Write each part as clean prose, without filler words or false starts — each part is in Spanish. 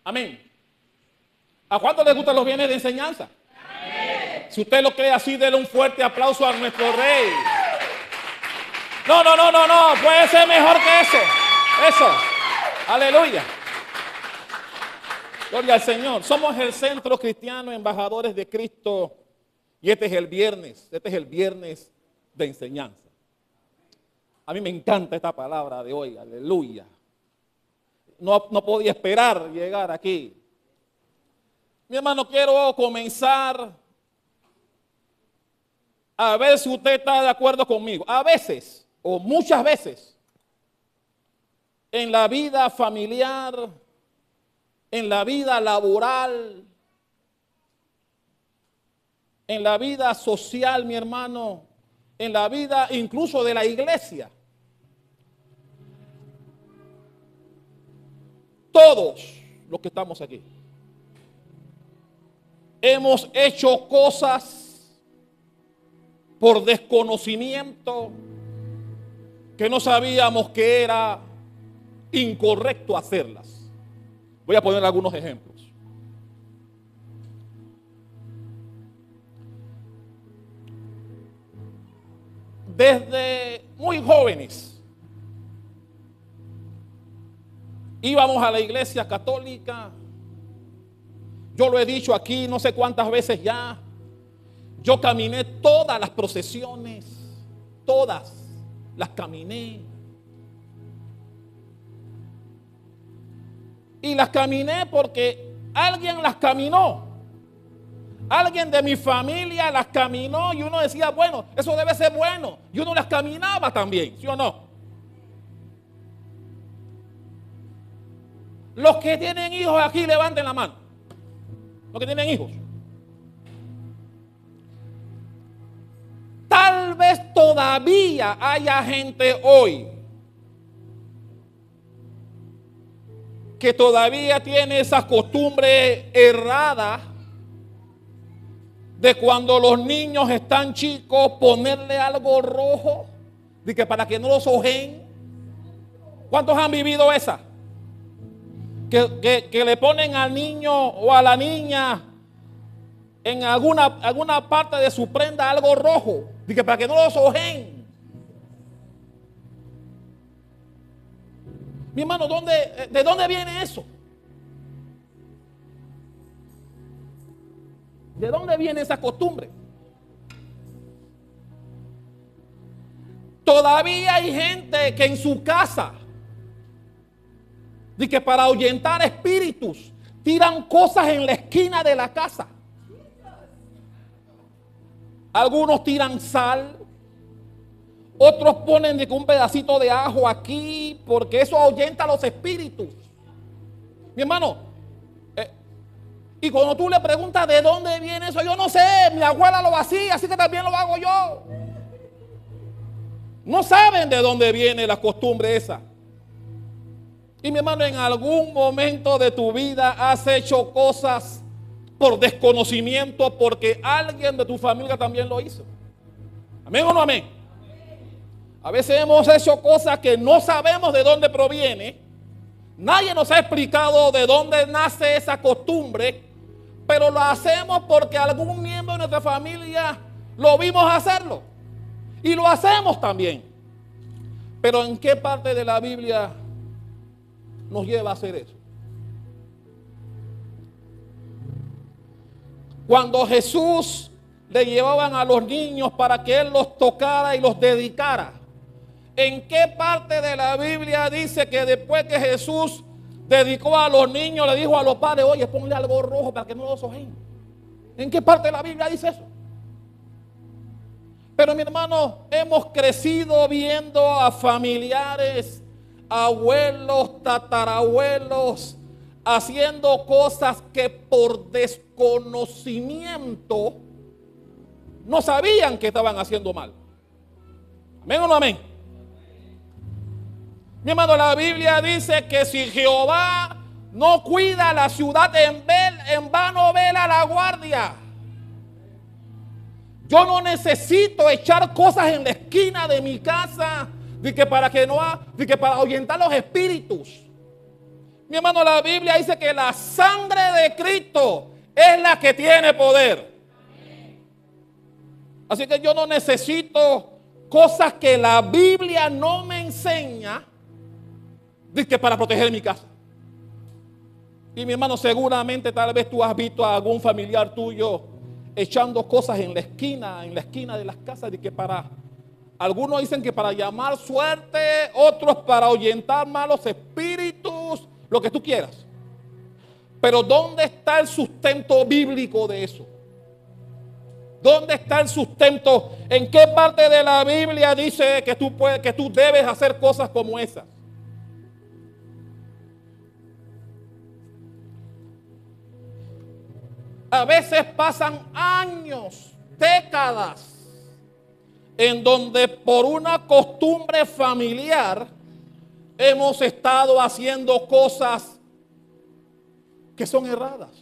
Amén. ¿A cuánto les gustan los bienes de enseñanza? Amén. Si usted lo cree así, denle un fuerte aplauso a nuestro Rey. No, puede ser mejor que eso. Eso. Aleluya. Gloria al Señor. Somos el Centro Cristiano Embajadores de Cristo. Y este es el viernes de enseñanza. A mí me encanta esta palabra de hoy. Aleluya. No podía esperar llegar aquí. Mi hermano, quiero comenzar a ver si usted está de acuerdo conmigo. A veces, o muchas veces, en la vida familiar, en la vida laboral, en la vida social, mi hermano, en la vida incluso de la iglesia, todos los que estamos aquí hemos hecho cosas por desconocimiento que no sabíamos que era incorrecto hacerlas. Voy a poner algunos ejemplos. Desde muy jóvenes íbamos a la iglesia católica. Yo lo he dicho aquí no sé cuántas veces ya. Yo caminé todas las procesiones, todas las caminé. Y las caminé porque alguien las caminó. Alguien de mi familia las caminó y uno decía, bueno, eso debe ser bueno. Y uno las caminaba también, ¿sí o no? Los que tienen hijos aquí, levanten la mano. Los que tienen hijos. Tal vez todavía haya gente hoy que todavía tiene esa costumbre errada de cuando los niños están chicos ponerle algo rojo, de que para que no los ojeen. ¿Cuántos han vivido esa? Que le ponen al niño o a la niña en alguna parte de su prenda algo rojo, de que para que no los ojeen. Mi hermano, ¿de dónde viene eso? ¿De dónde viene esa costumbre? Todavía hay gente que en su casa, de que para ahuyentar espíritus, tiran cosas en la esquina de la casa. Algunos tiran sal, otros ponen de que un pedacito de ajo aquí, porque eso ahuyenta a los espíritus. Mi hermano, y cuando tú le preguntas de dónde viene eso, yo no sé, mi abuela lo hacía, así que también lo hago yo. No saben de dónde viene la costumbre esa. Y mi hermano, en algún momento de tu vida has hecho cosas por desconocimiento porque alguien de tu familia también lo hizo. ¿Amén o no amén? A veces hemos hecho cosas que no sabemos de dónde proviene. Nadie nos ha explicado de dónde nace esa costumbre, pero lo hacemos porque algún miembro de nuestra familia lo vimos hacerlo. Y lo hacemos también. Pero ¿en qué parte de la Biblia nos lleva a hacer eso? Cuando Jesús le llevaban a los niños para que Él los tocara y los dedicara, ¿en qué parte de la Biblia dice que después que Jesús dedicó a los niños, le dijo a los padres, oye, ponle algo rojo para que no los ojeen? ¿En qué parte de la Biblia dice eso? Pero mi hermano, hemos crecido viendo a familiares, abuelos, tatarabuelos, haciendo cosas que por desconocimiento no sabían que estaban haciendo mal. ¿Amén o no amén? Mi hermano, la Biblia dice que si Jehová no cuida la ciudad, en vano vela la guardia. Yo no necesito echar cosas en la esquina de mi casa de que para ahuyentar los espíritus. Mi hermano, la Biblia dice que la sangre de Cristo es la que tiene poder. Así que yo no necesito cosas que la Biblia no me enseña, dice, para proteger mi casa. Y mi hermano, seguramente tal vez tú has visto a algún familiar tuyo echando cosas en la esquina de las casas, de que para, algunos dicen que para llamar suerte, otros para ahuyentar malos espíritus, lo que tú quieras. Pero ¿dónde está el sustento bíblico de eso? ¿Dónde está el sustento? ¿En qué parte de la Biblia dice que tú debes hacer cosas como esas? A veces pasan años, décadas, en donde por una costumbre familiar hemos estado haciendo cosas que son erradas.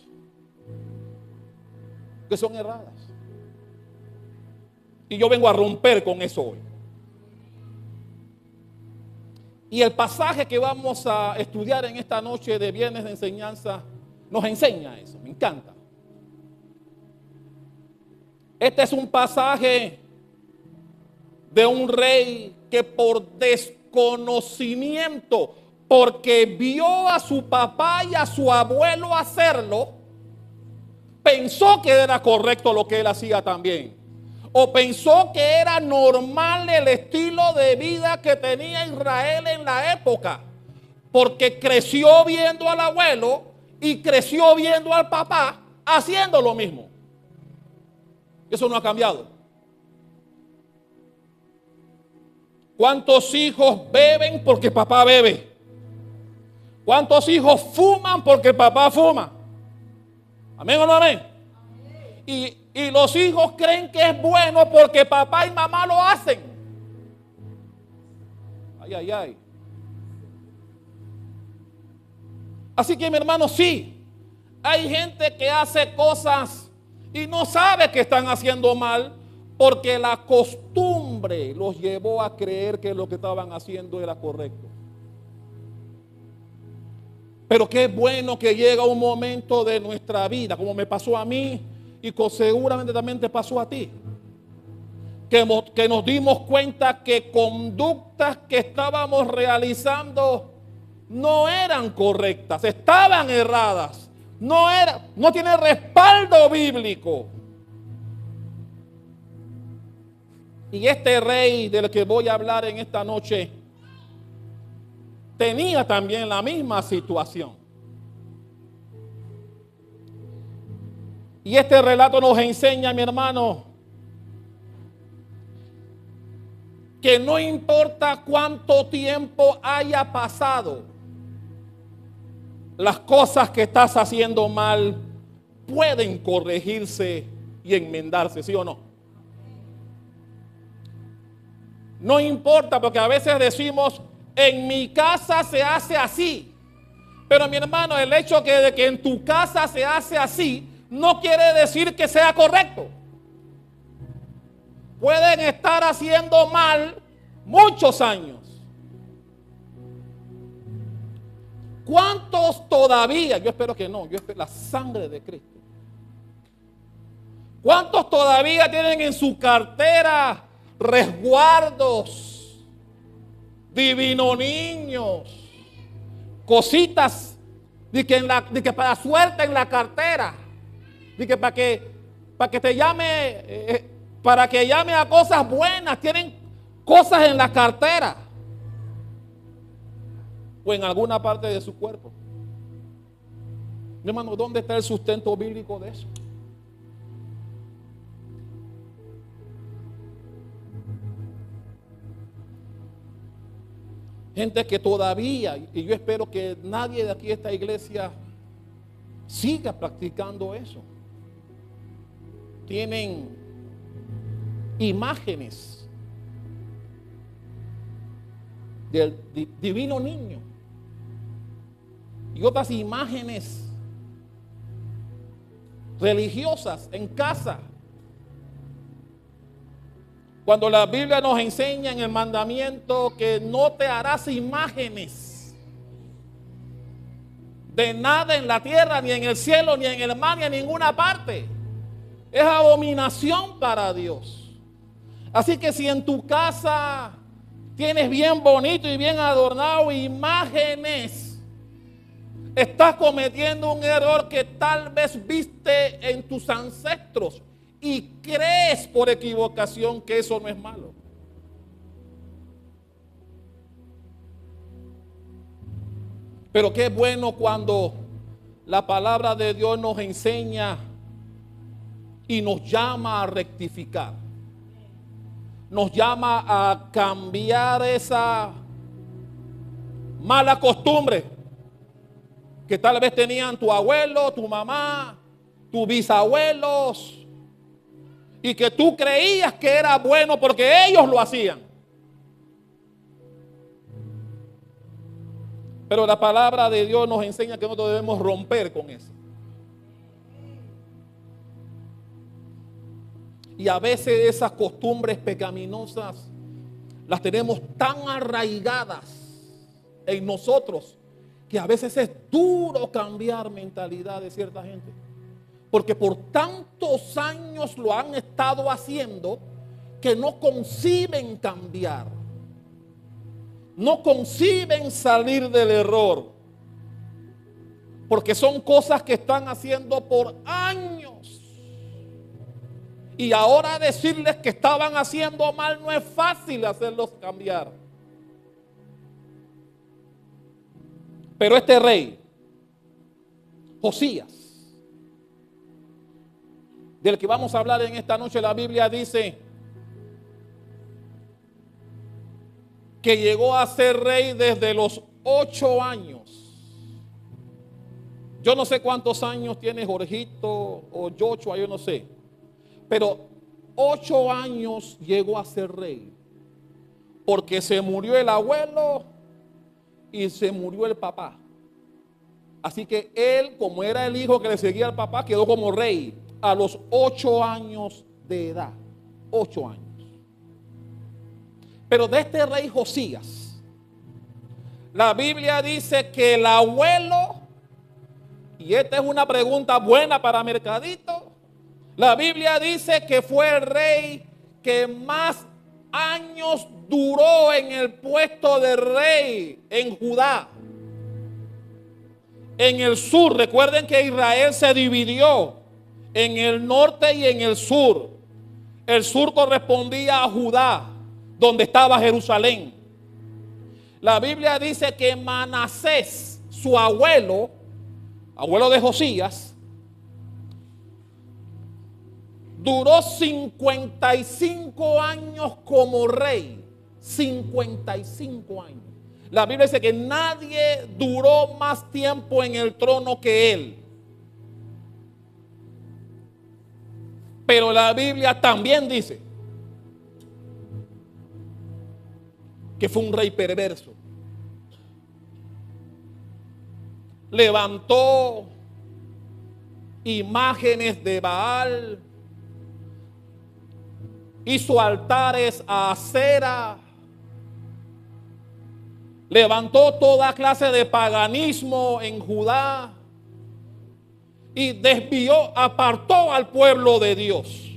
Que son erradas. Y yo vengo a romper con eso hoy. Y el pasaje que vamos a estudiar en esta noche de viernes de enseñanza nos enseña eso, me encanta. Este es un pasaje de un rey que por desconocimiento, porque vio a su papá y a su abuelo hacerlo, pensó que era correcto lo que él hacía también. O pensó que era normal el estilo de vida que tenía Israel en la época, porque creció viendo al abuelo y creció viendo al papá haciendo lo mismo. Eso no ha cambiado. ¿Cuántos hijos beben porque papá bebe? ¿Cuántos hijos fuman porque papá fuma? ¿Amén o no amén? Y los hijos creen que es bueno porque papá y mamá lo hacen. Ay, ay, ay. Así que mi hermano, sí, hay gente que hace cosas y no sabe que están haciendo mal porque la costumbre los llevó a creer que lo que estaban haciendo era correcto. Pero qué bueno que llega un momento de nuestra vida, como me pasó a mí y seguramente también te pasó a ti, que nos dimos cuenta que conductas que estábamos realizando no eran correctas, estaban erradas, no tiene respaldo bíblico. Y este rey del que voy a hablar en esta noche tenía también la misma situación. Y este relato nos enseña, mi hermano, que no importa cuánto tiempo haya pasado, las cosas que estás haciendo mal pueden corregirse y enmendarse, ¿sí o no? No importa, porque a veces decimos, en mi casa se hace así. Pero mi hermano, el hecho de que en tu casa se hace así, no quiere decir que sea correcto. Pueden estar haciendo mal muchos años. ¿Cuántos todavía? Yo espero que no, yo espero la sangre de Cristo. ¿Cuántos todavía tienen en su cartera resguardos, divino niños, cositas de que para suerte en la cartera, de que para que te llame, para que llame a cosas buenas, tienen cosas en la cartera o en alguna parte de su cuerpo? Mi hermano, ¿dónde está el sustento bíblico de eso? Gente que todavía, y yo espero que nadie de aquí de esta iglesia siga practicando eso. Tienen imágenes del divino niño y otras imágenes religiosas en casa. Cuando la Biblia nos enseña en el mandamiento que no te harás imágenes. de nada en la tierra, ni en el cielo, ni en el mar, ni en ninguna parte. Es abominación para Dios. Así que si en tu casa tienes bien bonito y bien adornado imágenes, estás cometiendo un error que tal vez viste en tus ancestros y crees por equivocación que eso no es malo. Pero qué bueno cuando la palabra de Dios nos enseña y nos llama a rectificar. Nos llama a cambiar esa mala costumbre que tal vez tenían tu abuelo, tu mamá, tus bisabuelos, y que tú creías que era bueno porque ellos lo hacían. Pero la palabra de Dios nos enseña que nosotros debemos romper con eso. Y a veces esas costumbres pecaminosas las tenemos tan arraigadas en nosotros que a veces es duro cambiar mentalidad de cierta gente. Porque por tantos años lo han estado haciendo que no conciben cambiar. No conciben salir del error. Porque son cosas que están haciendo por años. Y ahora decirles que estaban haciendo mal no es fácil hacerlos cambiar. Pero este rey, Josías, del que vamos a hablar en esta noche, la Biblia dice que llegó a ser rey desde los 8 años. Yo no sé cuántos años tiene Jorgito o Joshua, yo no sé. Pero 8 años llegó a ser rey. Porque se murió el abuelo y se murió el papá. Así que él, como era el hijo que le seguía al papá, quedó como rey a los 8 años de edad. 8 años. Pero de este rey Josías, la Biblia dice que el abuelo, y esta es una pregunta buena para Mercadito, la Biblia dice que fue el rey que más años duró en el puesto de rey en Judá. En el sur, recuerden que Israel se dividió en el norte y en el sur. El sur correspondía a Judá, donde estaba Jerusalén. La Biblia dice que Manasés, su abuelo de Josías, duró 55 años como rey. 55 años. La Biblia dice que nadie duró más tiempo en el trono que él. Pero la Biblia también dice que fue un rey perverso. Levantó imágenes de Baal, hizo altares a Acera, levantó toda clase de paganismo en Judá y desvió, apartó al pueblo de Dios.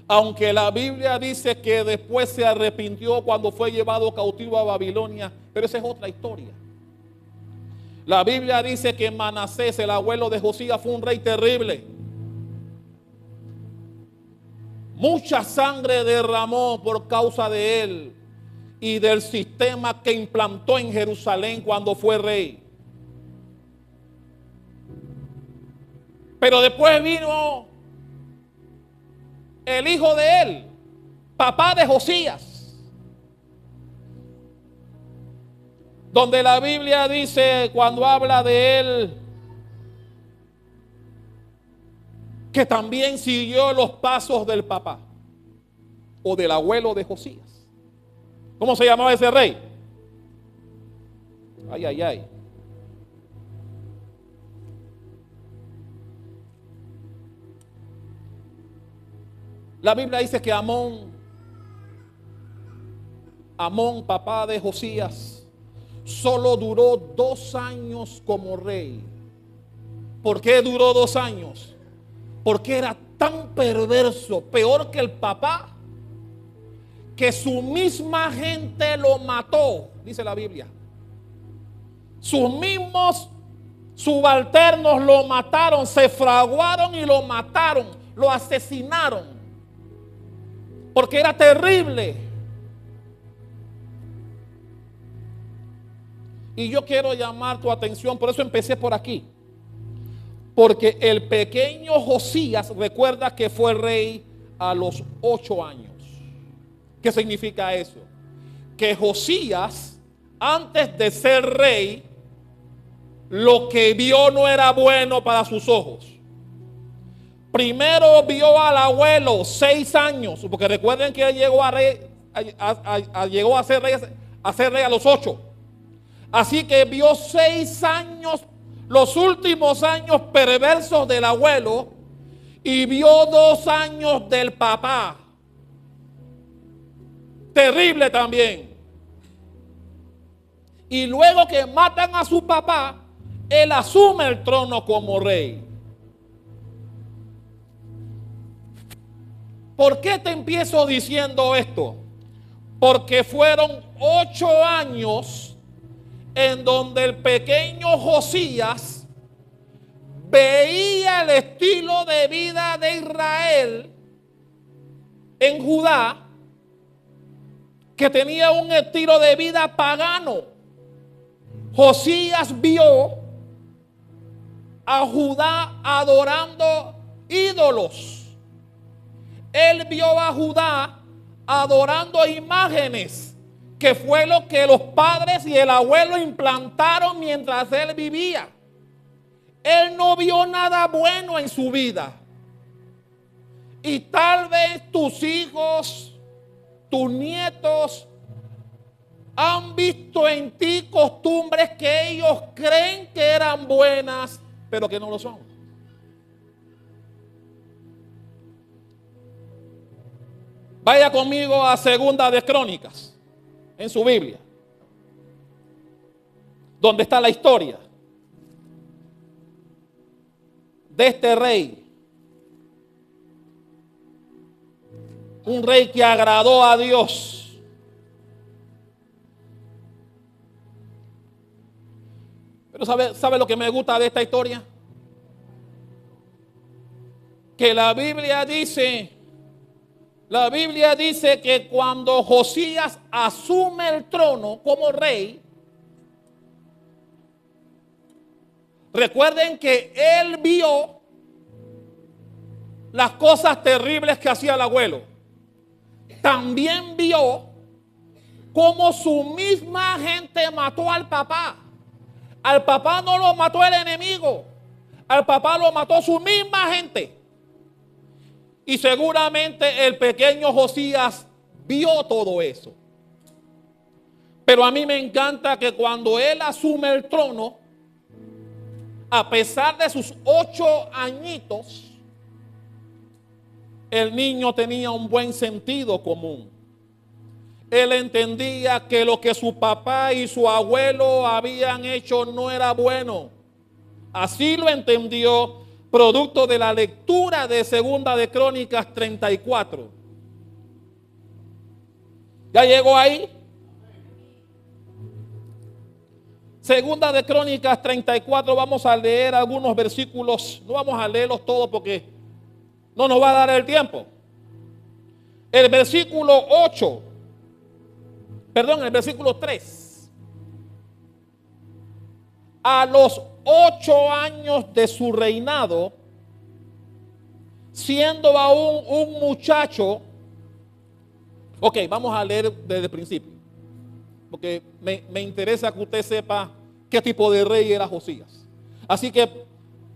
Aunque la Biblia dice que después se arrepintió cuando fue llevado cautivo a Babilonia, pero esa es otra historia. La Biblia dice que Manasés, el abuelo de Josías, fue un rey terrible. Mucha sangre derramó por causa de él y del sistema que implantó en Jerusalén cuando fue rey. Pero después vino el hijo de él, papá de Josías, donde la Biblia dice, cuando habla de él, que también siguió los pasos del papá o del abuelo de Josías. ¿Cómo se llamaba ese rey? Ay, ay, ay. La Biblia dice que Amón, papá de Josías, solo duró 2 años como rey. ¿Por qué duró 2 años? Porque era tan perverso, peor que el papá, que su misma gente lo mató, dice la Biblia. Sus mismos subalternos lo mataron, se fraguaron y lo mataron, lo asesinaron, porque era terrible. Y yo quiero llamar tu atención, por eso empecé por aquí. Porque el pequeño Josías, recuerda que fue rey a los 8 años. ¿Qué significa eso? Que Josías, antes de ser rey, lo que vio no era bueno para sus ojos. Primero vio al abuelo 6 años, porque recuerden que él llegó llegó a ser rey a los 8. Así que vio 6 años, los últimos años perversos del abuelo, y vio 2 años del papá. Terrible también. Y luego que matan a su papá, él asume el trono como rey. ¿Por qué te empiezo diciendo esto? Porque fueron 8 años en donde el pequeño Josías veía el estilo de vida de Israel en Judá, que tenía un estilo de vida pagano. Josías vio a Judá adorando ídolos. Él vio a Judá adorando imágenes, que fue lo que los padres y el abuelo implantaron mientras él vivía. Él no vio nada bueno en su vida. Y tal vez tus hijos, tus nietos, han visto en ti costumbres que ellos creen que eran buenas, pero que no lo son. Vaya conmigo a Segunda de Crónicas, en su Biblia, donde está la historia de este rey. Un rey que agradó a Dios. Pero ¿sabe lo que me gusta de esta historia? Que la Biblia dice que cuando Josías asume el trono como rey, recuerden que él vio las cosas terribles que hacía el abuelo. También vio cómo su misma gente mató al papá. Al papá no lo mató el enemigo, al papá lo mató su misma gente. Y seguramente el pequeño Josías vio todo eso. Pero a mí me encanta que cuando él asume el trono, a pesar de sus 8 añitos, el niño tenía un buen sentido común. Él entendía que lo que su papá y su abuelo habían hecho no era bueno. Así lo entendió, producto de la lectura de Segunda de Crónicas 34. ¿Ya llegó ahí? Segunda de Crónicas 34, vamos a leer algunos versículos. No vamos a leerlos todos porque no nos va a dar el tiempo. El versículo 3. A los 8 años de su reinado, siendo aún un muchacho. Ok, vamos a leer desde el principio, porque me interesa que usted sepa qué tipo de rey era Josías. Así que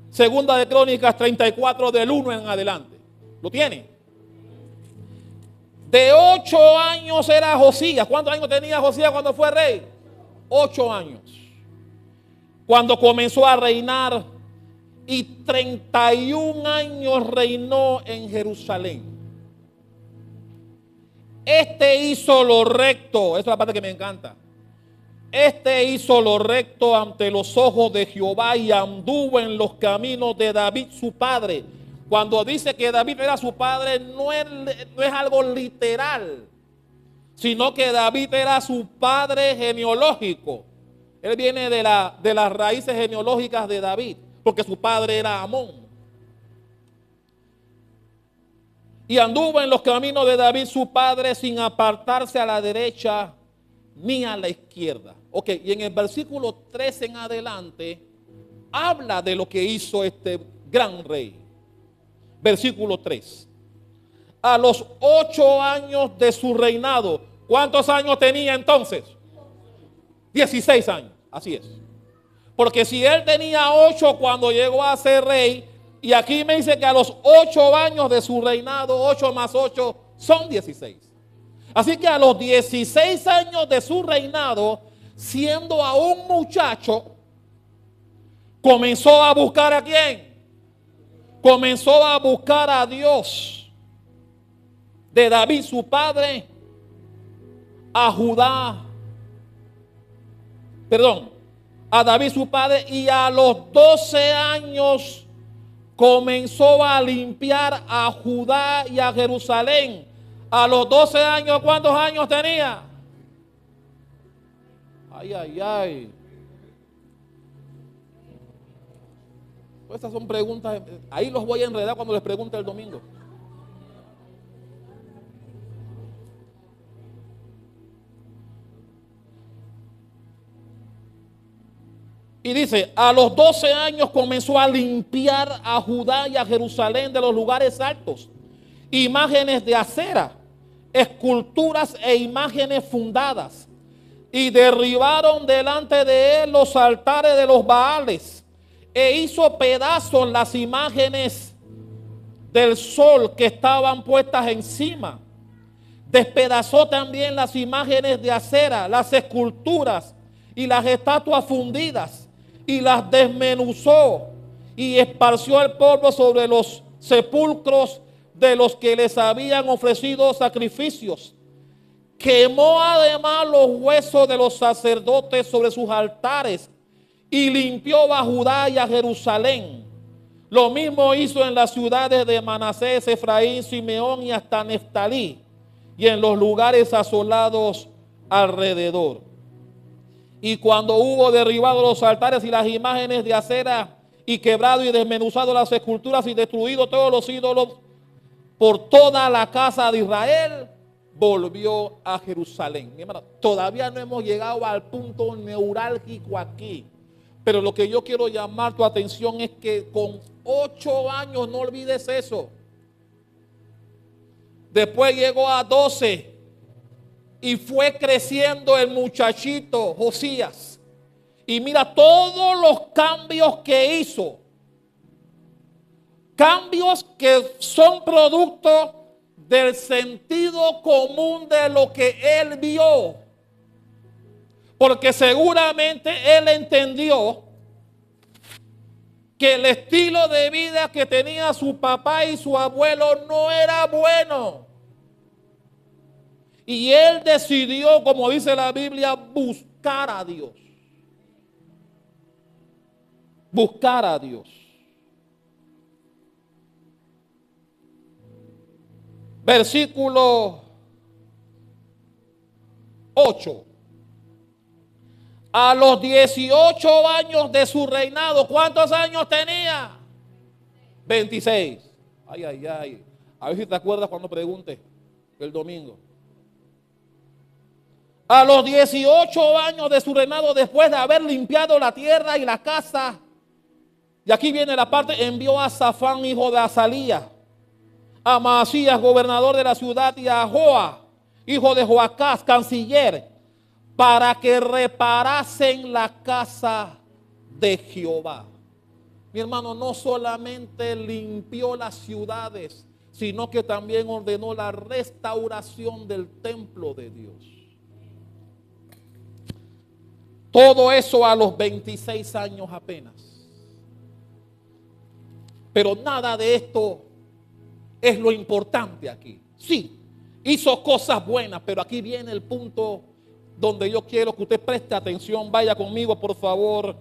Segunda de Crónicas 34 del 1 en adelante. ¿Lo tiene? De 8 años era Josías. ¿Cuántos años tenía Josías cuando fue rey? 8 años. Cuando comenzó a reinar, y 31 años reinó en Jerusalén. Este hizo lo recto, esa es la parte que me encanta. Este hizo lo recto ante los ojos de Jehová y anduvo en los caminos de David su padre. Cuando dice que David era su padre, no es algo literal, sino que David era su padre genealógico. Él viene de las raíces genealógicas de David, porque su padre era Amón. Y anduvo en los caminos de David su padre sin apartarse a la derecha ni a la izquierda. Ok, y en el versículo 3 en adelante habla de lo que hizo este gran rey. Versículo 3. A los 8 años de su reinado, ¿cuántos años tenía entonces? 16 años, así es. Porque si él tenía 8 cuando llegó a ser rey, y aquí me dice que a los 8 años de su reinado, 8 más 8 son 16. Así que a los 16 años de su reinado, siendo aún muchacho, comenzó a buscar ¿a quién? Comenzó a buscar a Dios. De David su padre, a Judá, a David su padre, y a los 12 años comenzó a limpiar a Judá y a Jerusalén. A los 12 años, ¿cuántos años tenía? Ay, ay, ay. Estas son preguntas, ahí los voy a enredar cuando les pregunte el domingo. Y dice, a los 12 años comenzó a limpiar a Judá y a Jerusalén de los lugares altos, imágenes de acera, esculturas e imágenes fundadas, y derribaron delante de él los altares de los Baales, e hizo pedazos las imágenes del sol que estaban puestas encima. Despedazó también las imágenes de acera, las esculturas y las estatuas fundidas, y las desmenuzó y esparció el polvo sobre los sepulcros de los que les habían ofrecido sacrificios. Quemó además los huesos de los sacerdotes sobre sus altares y limpió a Judá y a Jerusalén. Lo mismo hizo en las ciudades de Manasés, Efraín, Simeón y hasta Neftalí, y en los lugares asolados alrededor. Y cuando hubo derribado los altares y las imágenes de acera, y quebrado y desmenuzado las esculturas y destruido todos los ídolos por toda la casa de Israel, volvió a Jerusalén. Mi hermano, todavía no hemos llegado al punto neurálgico aquí, pero lo que yo quiero llamar tu atención es que con 8 años, no olvides eso, después llegó a 12 y fue creciendo el muchachito Josías. Y mira todos los cambios que hizo. Cambios que son producto del sentido común de lo que él vio. Porque seguramente él entendió que el estilo de vida que tenía su papá y su abuelo no era bueno. Y él decidió, como dice la Biblia, buscar a Dios. Buscar a Dios. Versículo 8. A los 18 años de su reinado, ¿cuántos años tenía? 26. Ay, ay, ay. A ver si te acuerdas cuando pregunte el domingo. A los 18 años de su reinado, después de haber limpiado la tierra y la casa, y aquí viene la parte, envió a Safán, hijo de Azalía, a Maasías, gobernador de la ciudad, y a Joa, hijo de Joacás, canciller, para que reparasen la casa de Jehová. Mi hermano, no solamente limpió las ciudades, sino que también ordenó la restauración del templo de Dios. Todo eso a los 26 años apenas. Pero nada de esto es lo importante aquí. Sí, hizo cosas buenas, pero aquí viene el punto donde yo quiero que usted preste atención. Vaya conmigo, por favor,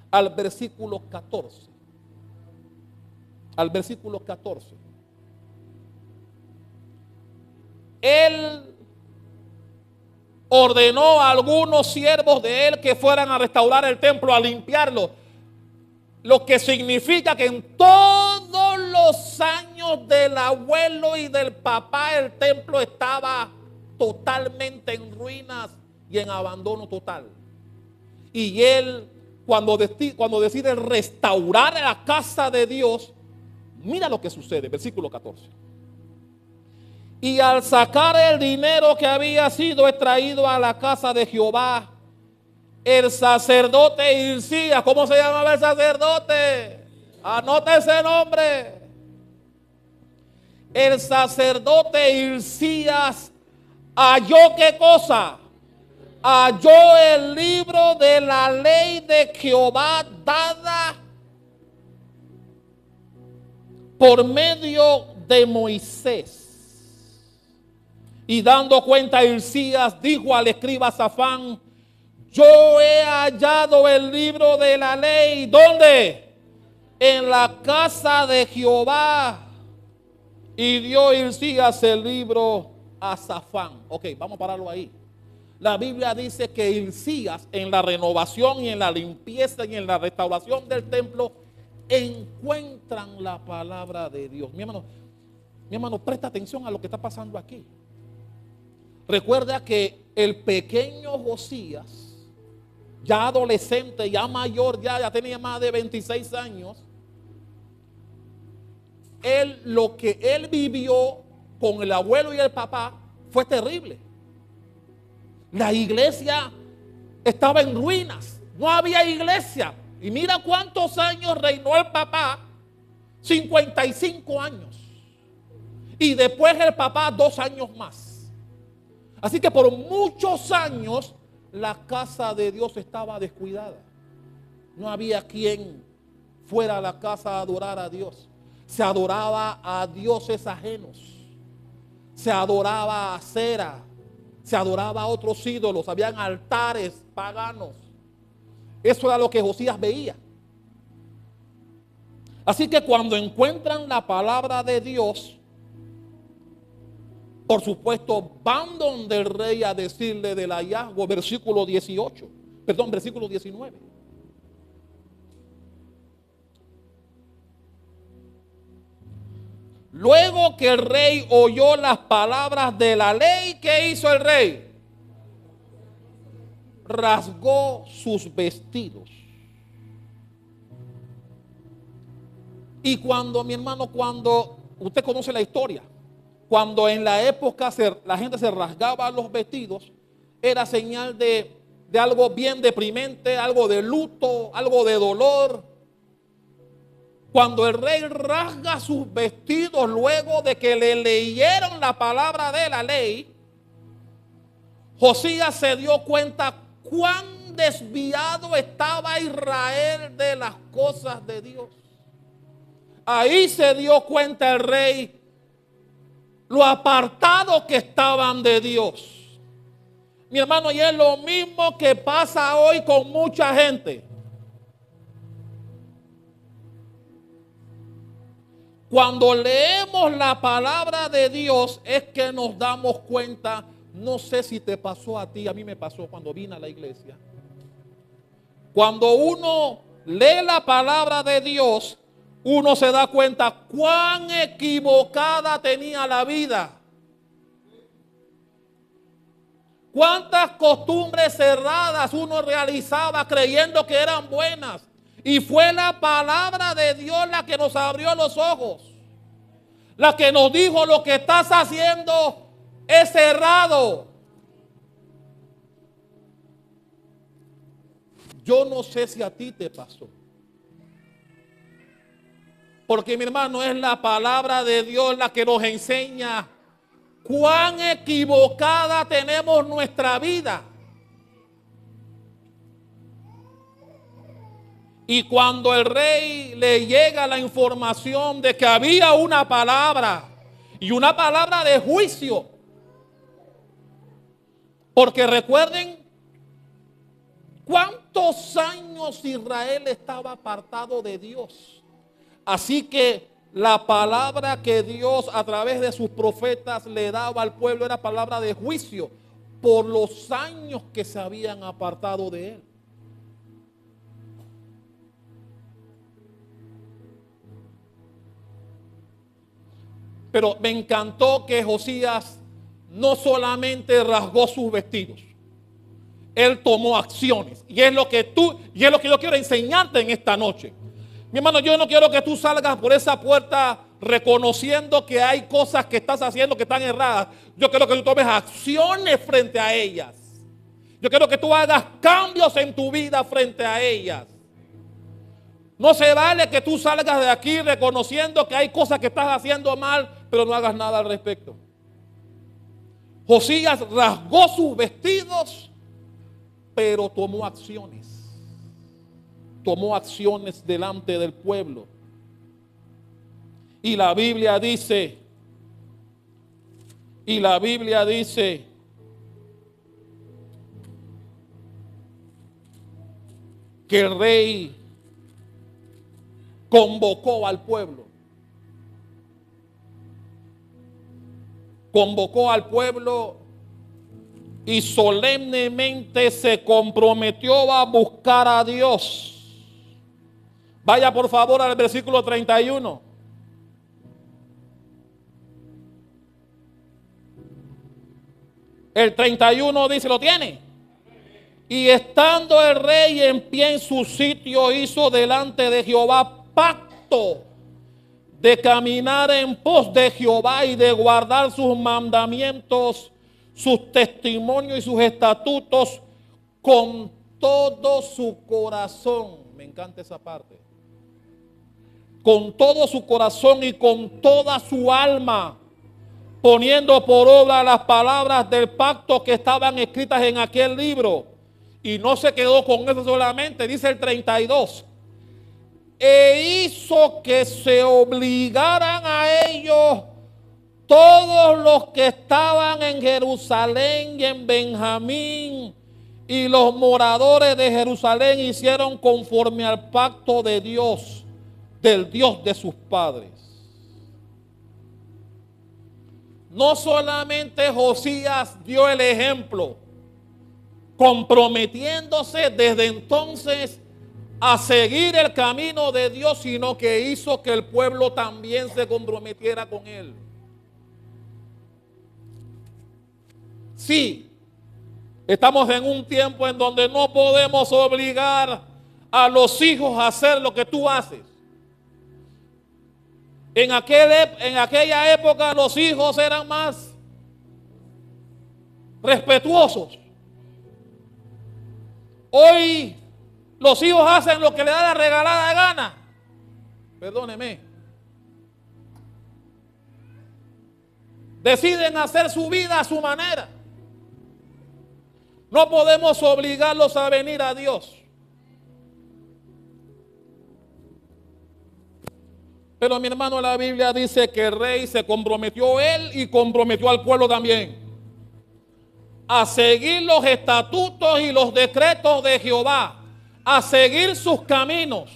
al versículo 14. Al versículo 14. Él ordenó a algunos siervos de él que fueran a restaurar el templo, a limpiarlo. Lo que significa que en todos los años del abuelo y del papá el templo estaba totalmente en ruinas y en abandono total. Y él, cuando decide restaurar la casa de Dios, mira lo que sucede, versículo 14. Y al sacar el dinero que había sido extraído a la casa de Jehová, el sacerdote Hilcías, ¿cómo se llamaba el sacerdote? Anota ese nombre. El sacerdote Hilcías halló ¿qué cosa? Halló el libro de la ley de Jehová dada por medio de Moisés. Y dando cuenta Hilcías, dijo al escriba Safán: yo he hallado el libro de la ley. ¿Dónde? En la casa de Jehová. Y dio Hilcías el libro a Safán. Ok, vamos a pararlo ahí. La Biblia dice que Hilcías, en la renovación y en la limpieza y en la restauración del templo, encuentran la palabra de Dios. Mi hermano, presta atención a lo que está pasando aquí. Recuerda que el pequeño Josías, ya adolescente, ya mayor, ya tenía más de 26 años, lo que él vivió con el abuelo y el papá fue terrible. La iglesia estaba en ruinas, no había iglesia. Y mira cuántos años reinó el papá: 55 años. Y después el papá 2 años más. Así que por muchos años la casa de Dios estaba descuidada. No había quien fuera a la casa a adorar a Dios. Se adoraba a dioses ajenos. Se adoraba a Acera. Se adoraba a otros ídolos. Habían altares paganos. Eso era lo que Josías veía. Así que cuando encuentran la palabra de Dios, por supuesto, van donde el rey a decirle del hallazgo, versículo 19. Luego que el rey oyó las palabras de la ley, ¿qué hizo el rey? Rasgó sus vestidos. Y cuando, mi hermano, cuando usted conoce la historia, cuando en la época la gente se rasgaba los vestidos, era señal de algo bien deprimente, algo de luto, algo de dolor. Cuando el rey rasga sus vestidos luego de que le leyeron la palabra de la ley, Josías se dio cuenta cuán desviado estaba Israel de las cosas de Dios. Ahí se dio cuenta el rey lo apartado que estaban de Dios. Mi hermano, y es lo mismo que pasa hoy con mucha gente. Cuando leemos la palabra de Dios es que nos damos cuenta. No sé si te pasó a ti, a mí me pasó cuando vine a la iglesia. Cuando uno lee la palabra de Dios, uno se da cuenta cuán equivocada tenía la vida. Cuántas costumbres cerradas uno realizaba creyendo que eran buenas. Y fue la palabra de Dios la que nos abrió los ojos. La que nos dijo: lo que estás haciendo es errado. Yo no sé si a ti te pasó. Porque, mi hermano, es la palabra de Dios la que nos enseña cuán equivocada tenemos nuestra vida. Y cuando el rey le llega la información de que había una palabra, y una palabra de juicio, Porque recuerden cuántos años Israel estaba apartado de Dios. Así que la palabra que Dios a través de sus profetas le daba al pueblo era palabra de juicio por los años que se habían apartado de él. Pero me encantó que Josías no solamente rasgó sus vestidos, él tomó acciones. Y es lo que yo quiero enseñarte en esta noche. Mi hermano, yo no quiero que tú salgas por esa puerta reconociendo que hay cosas que estás haciendo que están erradas. Yo quiero que tú tomes acciones frente a ellas. Yo quiero que tú hagas cambios en tu vida frente a ellas. No se vale que tú salgas de aquí reconociendo que hay cosas que estás haciendo mal, pero no hagas nada al respecto. Josías rasgó sus vestidos, pero tomó acciones. Tomó acciones delante del pueblo. Y la Biblia dice que el rey convocó al pueblo. Convocó al pueblo y solemnemente se comprometió a buscar a Dios. Vaya por favor al versículo 31. El 31 dice, ¿lo tiene? Y estando el rey en pie en su sitio, hizo delante de Jehová pacto de caminar en pos de Jehová y de guardar sus mandamientos, sus testimonios y sus estatutos con todo su corazón. Me encanta esa parte. Con todo su corazón y con toda su alma, poniendo por obra las palabras del pacto que estaban escritas en aquel libro. Y no se quedó con eso solamente, dice el 32. E hizo que se obligaran a ellos todos los que estaban en Jerusalén y en Benjamín, y los moradores de Jerusalén hicieron conforme al pacto de Dios, del Dios de sus padres. No solamente Josías dio el ejemplo, comprometiéndose desde entonces a seguir el camino de Dios, sino que hizo que el pueblo también se comprometiera con él. Sí, estamos en un tiempo en donde no podemos obligar a los hijos a hacer lo que tú haces. En aquella época los hijos eran más respetuosos. Hoy los hijos hacen lo que le da la regalada gana. Perdóneme. Deciden hacer su vida a su manera. No podemos obligarlos a venir a Dios. Pero mi hermano, la Biblia dice que el rey se comprometió él y comprometió al pueblo también a seguir los estatutos y los decretos de Jehová, a seguir sus caminos.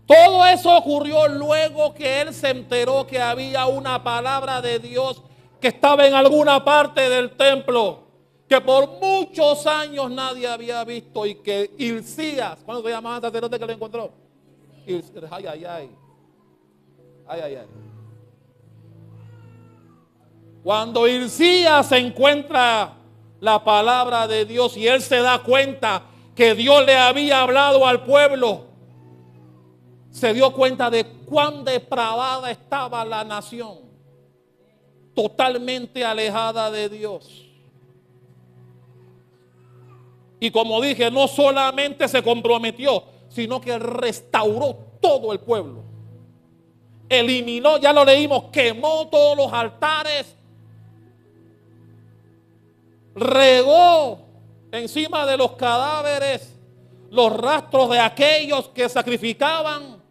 Todo eso ocurrió luego que él se enteró que había una palabra de Dios que estaba en alguna parte del templo, que por muchos años nadie había visto, y que Hilcías, ¿cuándo se llamaba el sacerdote que lo encontró? Ay, ay, ay. Ay, ay, ay. Cuando Hilcías encuentra la palabra de Dios y él se da cuenta que Dios le había hablado al pueblo, se dio cuenta de cuán depravada estaba la nación, totalmente alejada de Dios. Y como dije, no solamente se comprometió, sino que restauró todo el pueblo. Eliminó, ya lo leímos, quemó todos los altares, regó encima de los cadáveres los rastros de aquellos que sacrificaban,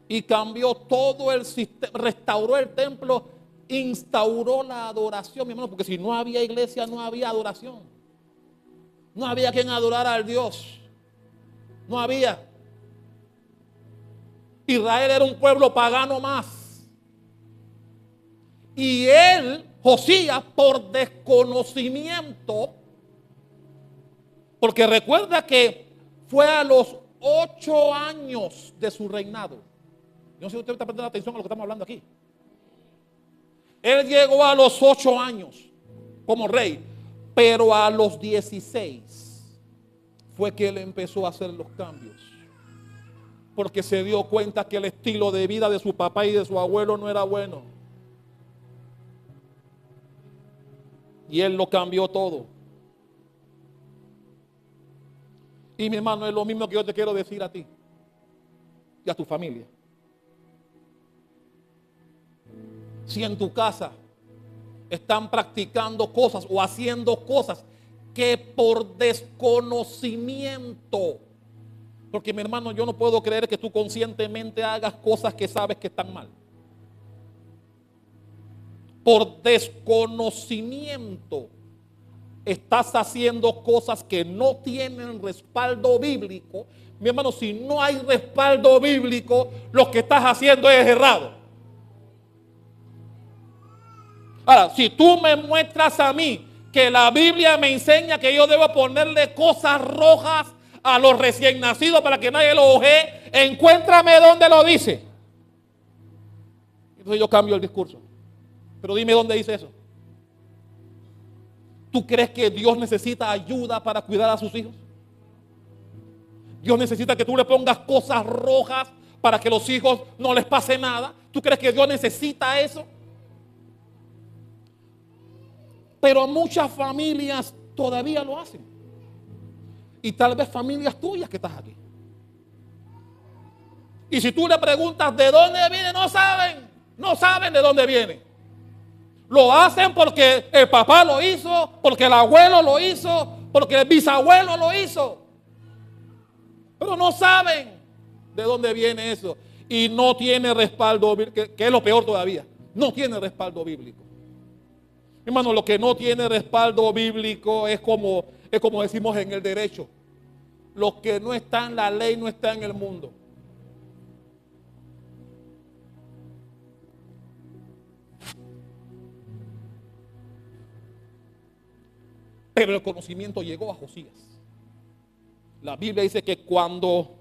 y cambió todo el sistema, restauró el templo instauró la adoración, mi hermano, porque si no había iglesia, no había adoración. No había quien adorara al Dios. No había. Israel era un pueblo pagano más. Y él, Josías, por desconocimiento, porque recuerda que fue a los 8 años de su reinado. Yo no sé si usted está prestando atención a lo que estamos hablando aquí. Él llegó a los 8 años como rey, pero a los 16 fue que él empezó a hacer los cambios. Porque se dio cuenta que el estilo de vida de su papá y de su abuelo no era bueno. Y él lo cambió todo. Y mi hermano, es lo mismo que yo te quiero decir a ti y a tu familia. Si en tu casa están practicando cosas o haciendo cosas que por desconocimiento, porque mi hermano, yo no puedo creer que tú conscientemente hagas cosas que sabes que están mal. Por desconocimiento estás haciendo cosas que no tienen respaldo bíblico. Mi hermano, si no hay respaldo bíblico, lo que estás haciendo es errado. Ahora, si tú me muestras a mí que la Biblia me enseña que yo debo ponerle cosas rojas a los recién nacidos para que nadie lo ojee, encuéntrame donde lo dice. Entonces yo cambio el discurso. Pero dime dónde dice eso. ¿Tú crees que Dios necesita ayuda para cuidar a sus hijos? Dios necesita que tú le pongas cosas rojas para que los hijos no les pase nada. ¿Tú crees que Dios necesita eso? Pero muchas familias todavía lo hacen. Y tal vez familias tuyas que estás aquí. Y si tú le preguntas de dónde viene, no saben de dónde viene. Lo hacen porque el papá lo hizo, porque el abuelo lo hizo, porque el bisabuelo lo hizo. Pero no saben de dónde viene eso. Y no tiene respaldo, que es lo peor todavía. No tiene respaldo bíblico. Hermano, lo que no tiene respaldo bíblico es como decimos en el derecho. Lo que no está en la ley no está en el mundo. Pero el conocimiento llegó a Josías. La Biblia dice que cuando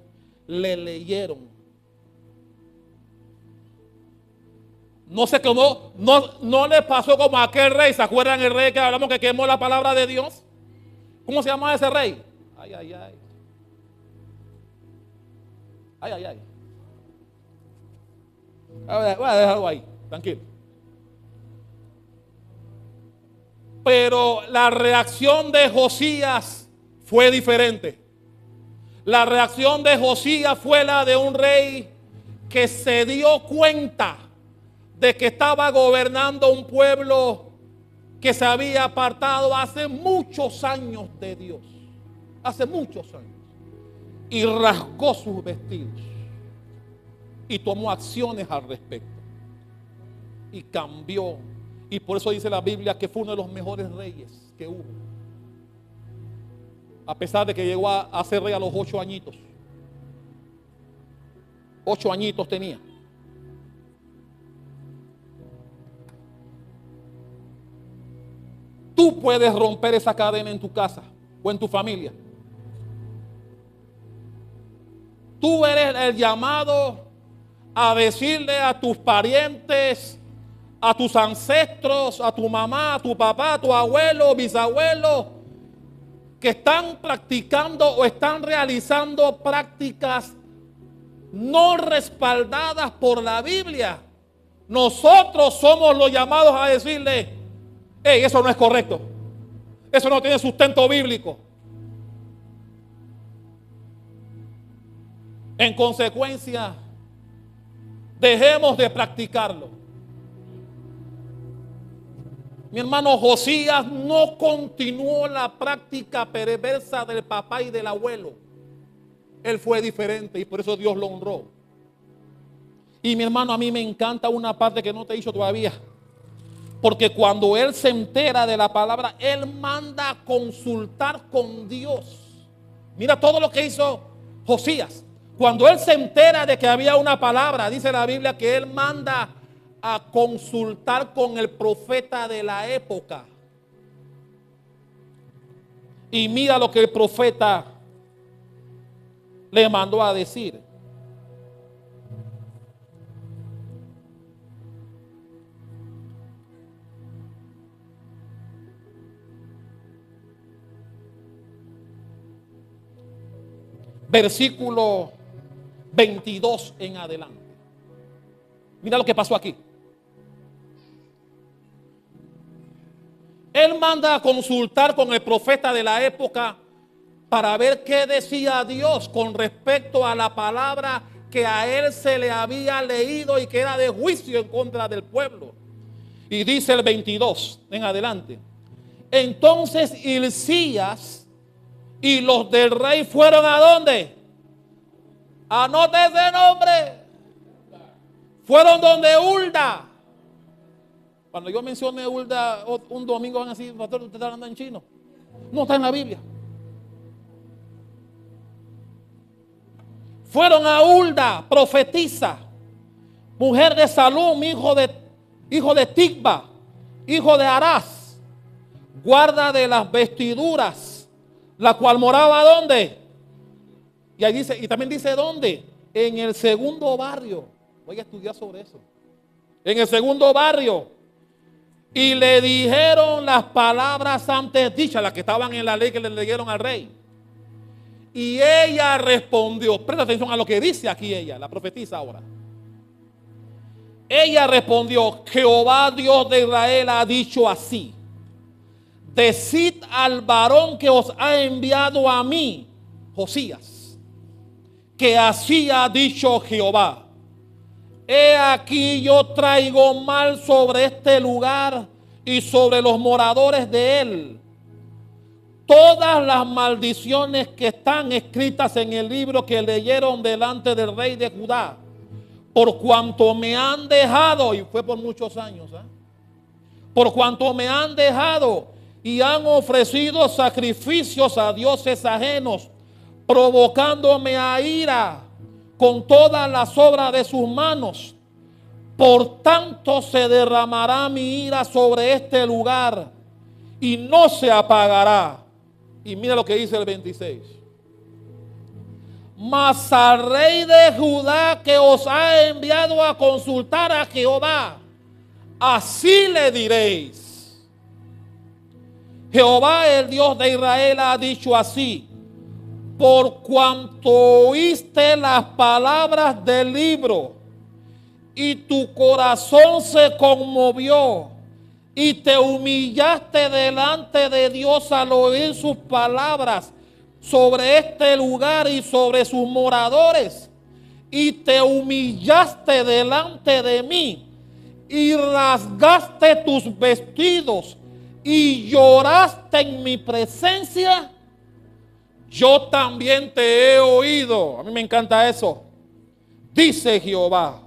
le leyeron, no le pasó como a aquel rey. ¿Se acuerdan el rey que hablamos que quemó la palabra de Dios? ¿Cómo se llamaba ese rey? Ay. Voy a dejarlo ahí, tranquilo. Pero la reacción de Josías fue diferente. La reacción de Josías fue la de un rey que se dio cuenta de que estaba gobernando un pueblo que se había apartado hace muchos años de Dios. Hace muchos años. Y rasgó sus vestidos. Y tomó acciones al respecto. Y cambió. Y por eso dice la Biblia que fue uno de los mejores reyes que hubo. A pesar de que llegó a ser rey a los 8 añitos. 8 añitos tenía. Tú puedes romper esa cadena en tu casa o en tu familia. Tú eres el llamado a decirle a tus parientes, a tus ancestros, a tu mamá, a tu papá, a tu abuelo, bisabuelo, que están practicando o están realizando prácticas no respaldadas por la Biblia. Nosotros somos los llamados a decirle: hey, eso no es correcto. Eso no tiene sustento bíblico. En consecuencia, dejemos de practicarlo. Mi hermano, Josías no continuó la práctica perversa del papá y del abuelo. Él fue diferente y por eso Dios lo honró. Y mi hermano, a mí me encanta una parte que no te he dicho todavía. Porque cuando él se entera de la palabra, él manda a consultar con Dios. Mira todo lo que hizo Josías. Cuando él se entera de que había una palabra, dice la Biblia que él manda a consultar con el profeta de la época. Y mira lo que el profeta le mandó a decir. Versículo 22 en adelante. Mira lo que pasó aquí. Él manda a consultar con el profeta de la época para ver qué decía Dios con respecto a la palabra que a él se le había leído y que era de juicio en contra del pueblo. Y dice el 22 en adelante. Entonces Hilcías y los del rey fueron ¿a dónde? Anote ese nombre. Fueron donde Hulda. Cuando yo mencioné Hulda un domingo van así, pastor, usted está hablando en chino. No está en la Biblia. Fueron a Hulda, profetisa, mujer de Salum, hijo de Ticba, hijo de Arás, guarda de las vestiduras, la cual moraba ¿dónde? Y ahí dice, y también dice ¿dónde? En el segundo barrio. Voy a estudiar sobre eso. En el segundo barrio. Y le dijeron las palabras antes dichas, las que estaban en la ley que le leyeron al rey. Y ella respondió, presta atención a lo que dice aquí ella, la profetisa ahora. Ella respondió, Jehová Dios de Israel ha dicho así: decid al varón que os ha enviado a mí, Josías, que así ha dicho Jehová. He aquí yo traigo mal sobre este lugar y sobre los moradores de él todas las maldiciones que están escritas en el libro que leyeron delante del rey de Judá, por cuanto me han dejado, y fue por muchos años, por cuanto me han dejado y han ofrecido sacrificios a dioses ajenos, provocándome a ira con todas las obras de sus manos. Por tanto se derramará mi ira sobre este lugar y no se apagará. Y mira lo que dice el 26. Mas al rey de Judá que os ha enviado a consultar a Jehová, así le diréis: Jehová el Dios de Israel ha dicho así: por cuanto oíste las palabras del libro y tu corazón se conmovió y te humillaste delante de Dios al oír sus palabras sobre este lugar y sobre sus moradores, y te humillaste delante de mí y rasgaste tus vestidos y lloraste en mi presencia, yo también te he oído. A mí me encanta eso. Dice Jehová.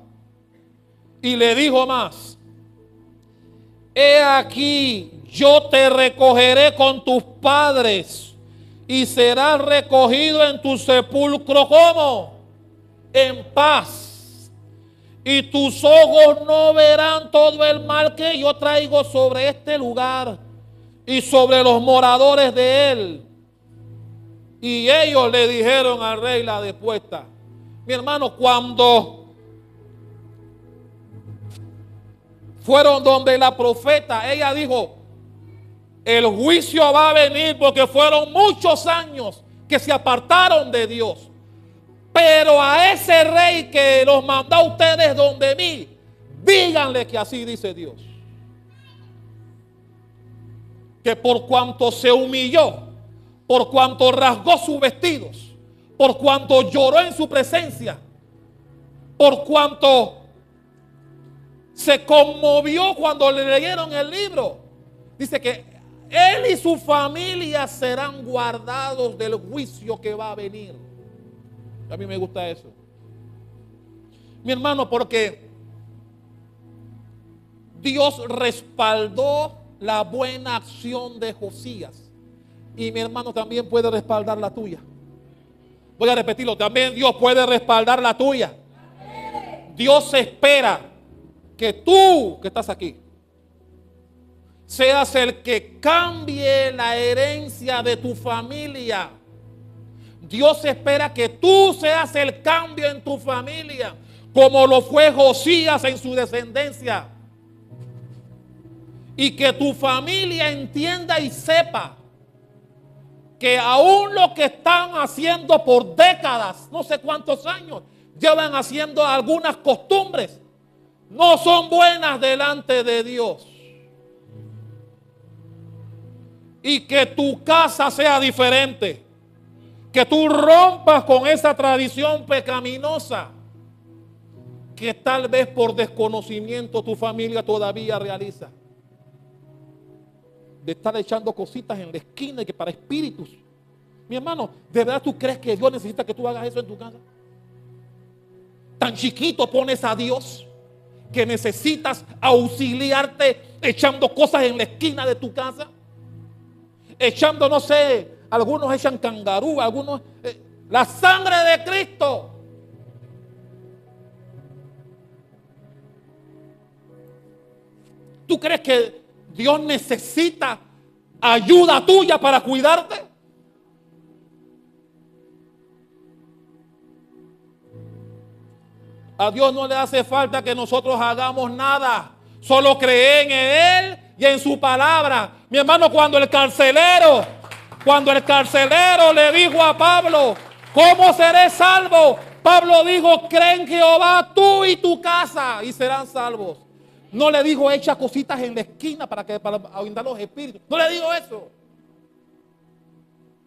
Y le dijo más: he aquí, yo te recogeré con tus padres y serás recogido en tu sepulcro. ¿Cómo? En paz. Y tus ojos no verán todo el mal que yo traigo sobre este lugar y sobre los moradores de él. Y ellos le dijeron al rey la respuesta. Mi hermano, cuando fueron donde la profeta, ella dijo: el juicio va a venir porque fueron muchos años que se apartaron de Dios. Pero a ese rey que los mandó a ustedes donde mí, díganle que así dice Dios: que por cuanto se humilló, por cuanto rasgó sus vestidos, por cuanto lloró en su presencia, por cuanto se conmovió cuando le leyeron el libro, dice que él y su familia serán guardados del juicio que va a venir. A mí me gusta eso, mi hermano, porque Dios respaldó la buena acción de Josías. Y mi hermano también puede respaldar la tuya. Voy a repetirlo, también Dios puede respaldar la tuya. Dios espera que tú, que estás aquí, seas el que cambie la herencia de tu familia. Dios espera que tú seas el cambio en tu familia, como lo fue Josías en su descendencia. Y que tu familia entienda y sepa que aún lo que están haciendo por décadas, no sé cuántos años, llevan haciendo algunas costumbres, no son buenas delante de Dios. Y que tu casa sea diferente. Que tú rompas con esa tradición pecaminosa que tal vez por desconocimiento tu familia todavía realiza. De estar echando cositas en la esquina y que para espíritus. Mi hermano, ¿de verdad tú crees que Dios necesita que tú hagas eso en tu casa? Tan chiquito pones a Dios que necesitas auxiliarte echando cosas en la esquina de tu casa. Echando, no sé, algunos echan cangarú, algunos... la sangre de Cristo. ¿Tú crees que Dios necesita ayuda tuya para cuidarte? A Dios no le hace falta que nosotros hagamos nada. Solo creen en Él y en su palabra. Mi hermano, cuando el carcelero le dijo a Pablo, ¿cómo seré salvo? Pablo dijo, cree en Jehová tú y tu casa y serán salvos. No le dijo, echa cositas en la esquina para ahondar los espíritus. No le dijo eso.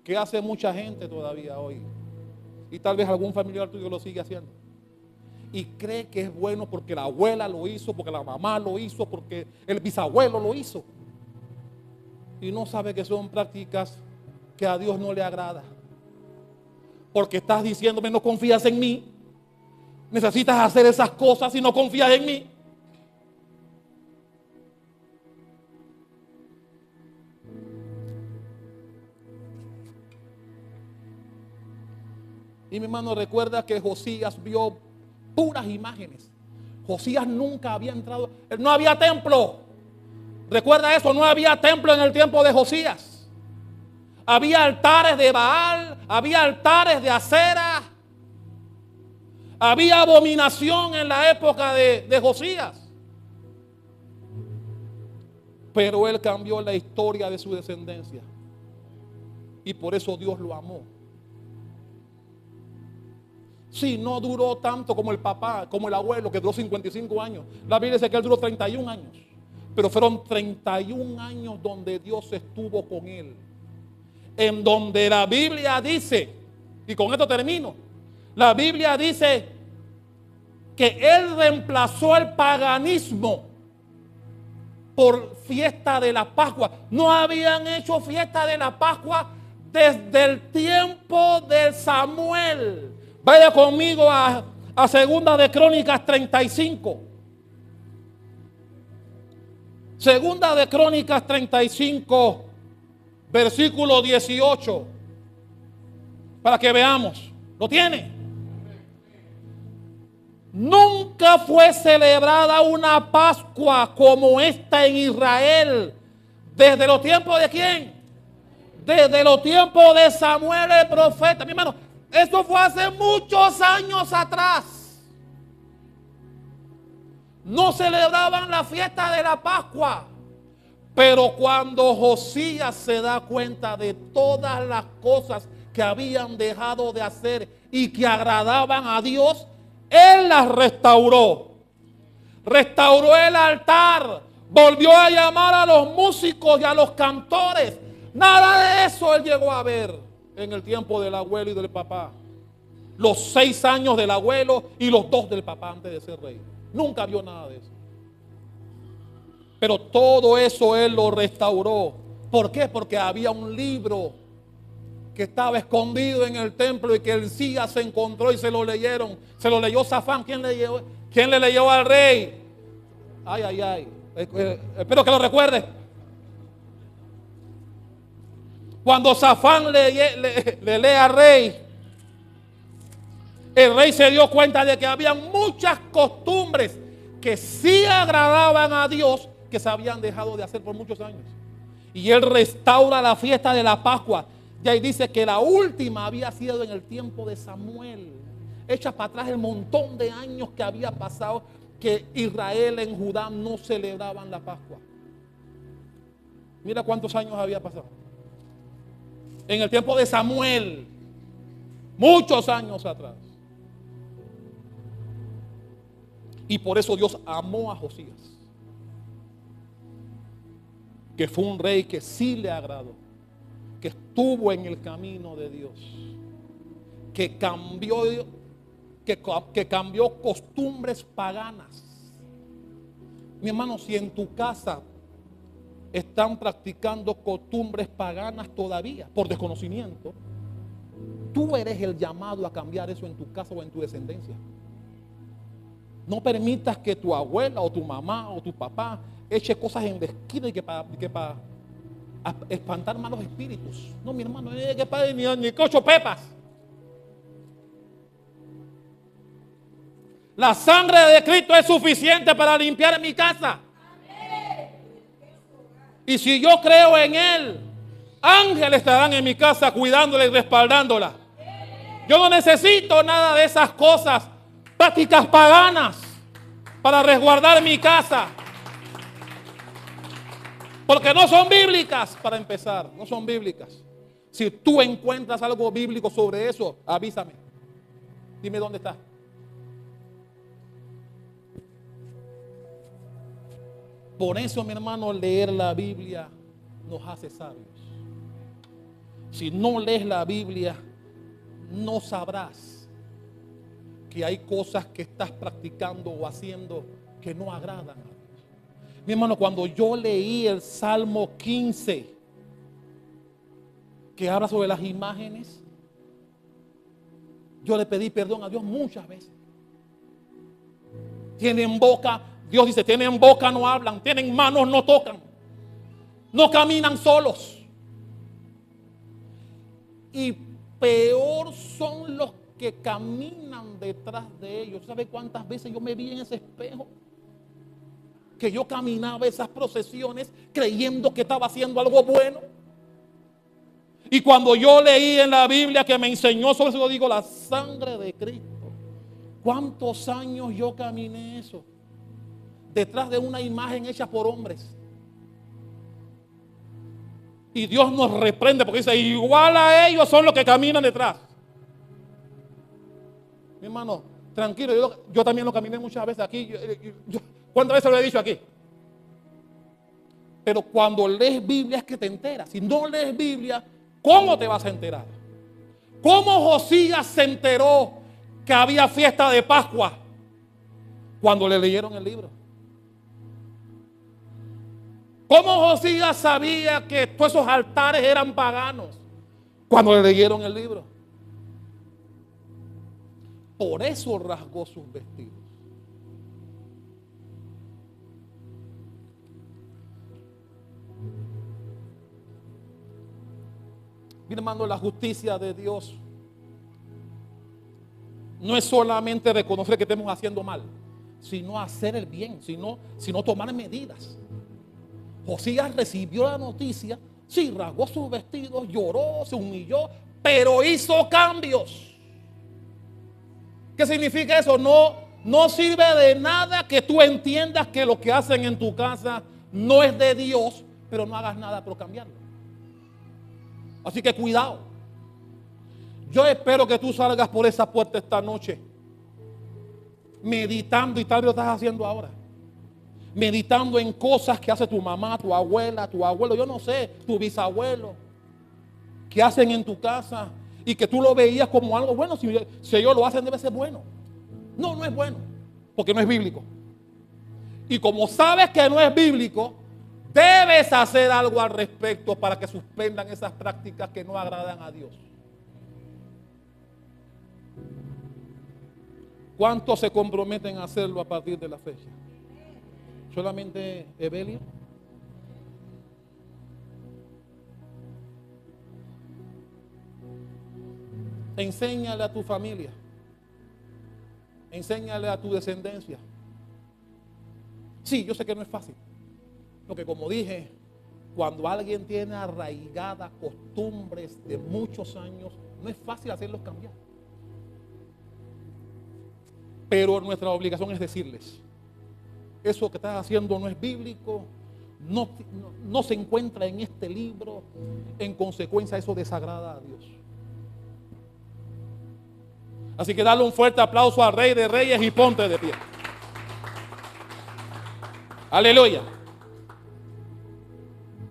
Que hace mucha gente todavía hoy. Y tal vez algún familiar tuyo lo sigue haciendo. Y cree que es bueno porque la abuela lo hizo, porque la mamá lo hizo, porque el bisabuelo lo hizo. Y no sabe que son prácticas que a Dios no le agrada. Porque estás diciéndome, no confías en mí. Necesitas hacer esas cosas y no confías en mí. Y mi hermano, recuerda que Josías vio puras imágenes. Josías nunca había entrado, no había templo. Recuerda eso, no había templo en el tiempo de Josías. Había altares de Baal, había altares de Acera. Había abominación en la época de Josías. Pero él cambió la historia de su descendencia. Y por eso Dios lo amó. Sí, no duró tanto como el papá, como el abuelo, que duró 55 años. La Biblia dice que él duró 31 años. Pero fueron 31 años donde Dios estuvo con él. En donde la Biblia dice, y con esto termino, la Biblia dice que él reemplazó el paganismo por fiesta de la Pascua. No habían hecho fiesta de la Pascua desde el tiempo de Samuel. Vaya conmigo a Segunda de Crónicas 35. Segunda de Crónicas 35, versículo 18. Para que veamos. ¿Lo tiene? Nunca fue celebrada una Pascua como esta en Israel. ¿Desde los tiempos de quién? Desde los tiempos de Samuel el profeta. Mi hermano, eso fue hace muchos años atrás. No celebraban la fiesta de la Pascua. Pero cuando Josías se da cuenta de todas las cosas que habían dejado de hacer y que agradaban a Dios, él las restauró. Restauró el altar. Volvió a llamar a los músicos y a los cantores. Nada de eso él llegó a ver en el tiempo del abuelo y del papá. Los 6 años del abuelo y los 2 del papá antes de ser rey. Nunca vio nada de eso. Pero todo eso él lo restauró. ¿Por qué? Porque había un libro que estaba escondido en el templo y que el Elías se encontró y se lo leyeron. Se lo leyó Safán. ¿Quién le leyó al rey? Ay, ay, ay. Espero que lo recuerde. Cuando Safán le lee al rey, el rey se dio cuenta de que había muchas costumbres que sí agradaban a Dios, que se habían dejado de hacer por muchos años. Y él restaura la fiesta de la Pascua. Y ahí dice que la última había sido en el tiempo de Samuel. Echa para atrás el montón de años que había pasado que Israel en Judá no celebraban la Pascua. Mira cuántos años había pasado. En el tiempo de Samuel, muchos años atrás. Y por eso Dios amó a Josías, que fue un rey que sí le agradó, que estuvo en el camino de Dios, que cambió costumbres paganas. Mi hermano, si en tu casa están practicando costumbres paganas todavía por desconocimiento, tú eres el llamado a cambiar eso en tu casa o en tu descendencia. No permitas que tu abuela o tu mamá o tu papá eche cosas en la esquina y que para espantar malos espíritus. No, mi hermano, que para ni cocho pepas. La sangre de Cristo es suficiente para limpiar mi casa. Y si yo creo en Él, ángeles estarán en mi casa cuidándola y respaldándola. Yo no necesito nada de esas cosas, prácticas paganas, para resguardar mi casa. Porque no son bíblicas, para empezar, no son bíblicas. Si tú encuentras algo bíblico sobre eso, avísame. Dime dónde está. Por eso, mi hermano, leer la Biblia nos hace sabios. Si no lees la Biblia, no sabrás que hay cosas que estás practicando o haciendo que no agradan a Dios. Mi hermano, cuando yo leí el Salmo 15, que habla sobre las imágenes, yo le pedí perdón a Dios muchas veces. Tienen boca, Dios dice, tienen boca, no hablan, tienen manos, no tocan, no caminan solos. Y peor son los que caminan detrás de ellos. ¿Sabe cuántas veces yo me vi en ese espejo? Que yo caminaba esas procesiones creyendo que estaba haciendo algo bueno. Y cuando yo leí en la Biblia que me enseñó sobre eso, yo digo, la sangre de Cristo. ¿Cuántos años yo caminé eso? Detrás de una imagen hecha por hombres. Y Dios nos reprende porque dice, igual a ellos son los que caminan detrás. Mi hermano, tranquilo, yo también lo caminé muchas veces aquí. ¿Cuántas veces lo he dicho aquí? Pero cuando lees Biblia es que te enteras. Si no lees Biblia, ¿cómo te vas a enterar? ¿Cómo Josías se enteró que había fiesta de Pascua? Cuando le leyeron el libro. ¿Cómo Josías sabía que todos esos altares eran paganos? Cuando le leyeron el libro. Por eso rasgó sus vestidos. Mi hermano, la justicia de Dios no es solamente reconocer que estemos haciendo mal, sino hacer el bien, sino tomar medidas. Josías recibió la noticia, sí, rasgó sus vestidos, lloró, se humilló, pero hizo cambios. ¿Qué significa eso? No sirve de nada que tú entiendas que lo que hacen en tu casa no es de Dios, pero no hagas nada por cambiarlo. Así que cuidado. Yo espero que tú salgas por esa puerta esta noche meditando, y tal vez lo estás haciendo ahora. Meditando en cosas que hace tu mamá, tu abuela, tu abuelo, yo no sé, tu bisabuelo, que hacen en tu casa y que tú lo veías como algo bueno. Si ellos lo hacen, debe ser bueno. No, no es bueno, porque no es bíblico. Y como sabes que no es bíblico, debes hacer algo al respecto para que suspendan esas prácticas que no agradan a Dios. ¿Cuántos se comprometen a hacerlo a partir de la fecha? ¿Solamente Evelio? Enséñale a tu familia. Enséñale a tu descendencia. Sí, yo sé que no es fácil. Porque como dije, cuando alguien tiene arraigadas costumbres de muchos años, no es fácil hacerlos cambiar. Pero nuestra obligación es decirles, eso que estás haciendo no es bíblico, no se encuentra en este libro, en consecuencia eso desagrada a Dios. Así que dale un fuerte aplauso al Rey de Reyes y ponte de pie. Aleluya.